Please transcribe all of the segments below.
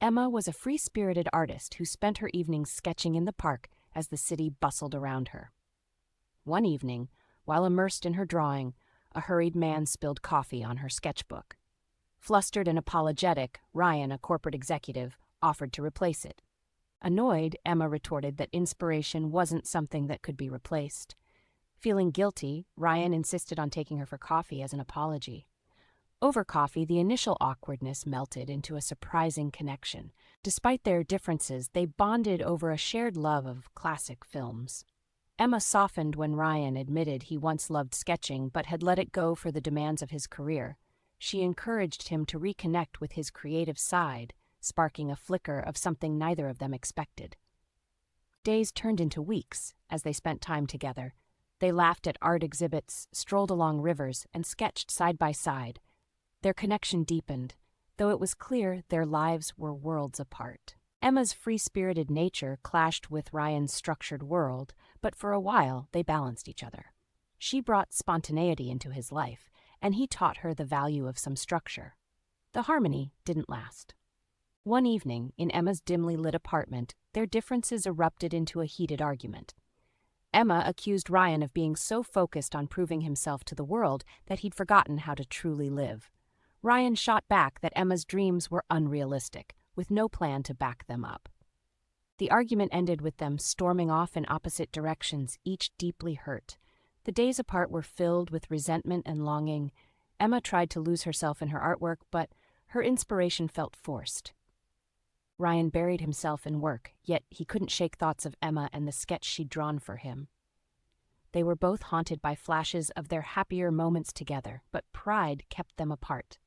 Emma was a free-spirited artist who spent her evenings sketching in the park as the city bustled around her. One evening, while immersed in her drawing, a hurried man spilled coffee on her sketchbook. Flustered and apologetic, Ryan, a corporate executive, offered to replace it. Annoyed, Emma retorted that inspiration wasn't something that could be replaced. Feeling guilty, Ryan insisted on taking her for coffee as an apology. Over coffee, the initial awkwardness melted into a surprising connection. Despite their differences, they bonded over a shared love of classic films. Emma softened when Ryan admitted he once loved sketching but had let it go for the demands of his career. She encouraged him to reconnect with his creative side, sparking a flicker of something neither of them expected. Days turned into weeks as they spent time together. They laughed at art exhibits, strolled along rivers, and sketched side by side. Their connection deepened, though it was clear their lives were worlds apart. Emma's free-spirited nature clashed with Ryan's structured world, but for a while they balanced each other. She brought spontaneity into his life, and he taught her the value of some structure. The harmony didn't last. One evening, in Emma's dimly lit apartment, their differences erupted into a heated argument. Emma accused Ryan of being so focused on proving himself to the world that he'd forgotten how to truly live. Ryan shot back that Emma's dreams were unrealistic, with no plan to back them up. The argument ended with them storming off in opposite directions, each deeply hurt. The days apart were filled with resentment and longing. Emma tried to lose herself in her artwork, but her inspiration felt forced. Ryan buried himself in work, yet he couldn't shake thoughts of Emma and the sketch she'd drawn for him. They were both haunted by flashes of their happier moments together, but pride kept them apart.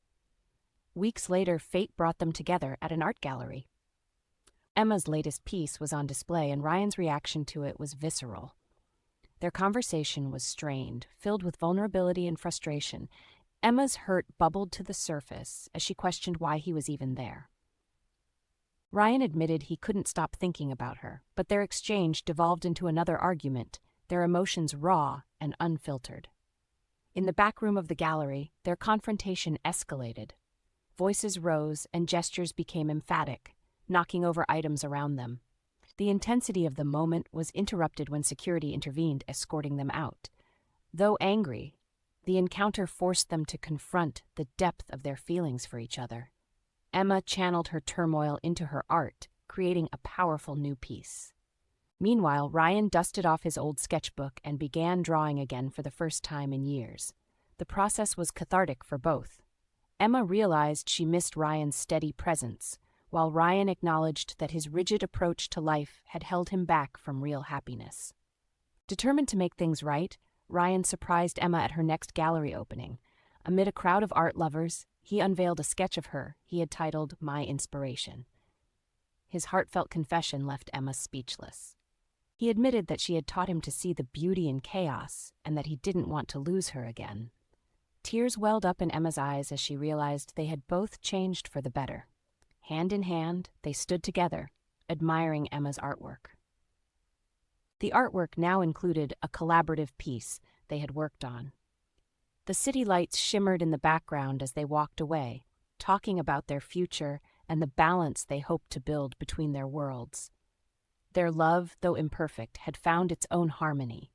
Weeks later, fate brought them together at an art gallery. Emma's latest piece was on display, and Ryan's reaction to it was visceral. Their conversation was strained, filled with vulnerability and frustration. Emma's hurt bubbled to the surface as she questioned why he was even there. Ryan admitted he couldn't stop thinking about her, but their exchange devolved into another argument, their emotions raw and unfiltered. In the back room of the gallery, their confrontation escalated. Voices rose and gestures became emphatic, knocking over items around them. The intensity of the moment was interrupted when security intervened, escorting them out. Though angry, the encounter forced them to confront the depth of their feelings for each other. Emma channeled her turmoil into her art, creating a powerful new piece. Meanwhile, Ryan dusted off his old sketchbook and began drawing again for the first time in years. The process was cathartic for both. Emma realized she missed Ryan's steady presence, while Ryan acknowledged that his rigid approach to life had held him back from real happiness. Determined to make things right, Ryan surprised Emma at her next gallery opening. Amid a crowd of art lovers, he unveiled a sketch of her he had titled My Inspiration. His heartfelt confession left Emma speechless. He admitted that she had taught him to see the beauty in chaos and that he didn't want to lose her again. Tears welled up in Emma's eyes as she realized they had both changed for the better. Hand in hand, they stood together, admiring Emma's artwork. The artwork now included a collaborative piece they had worked on. The city lights shimmered in the background as they walked away, talking about their future and the balance they hoped to build between their worlds. Their love, though imperfect, had found its own harmony,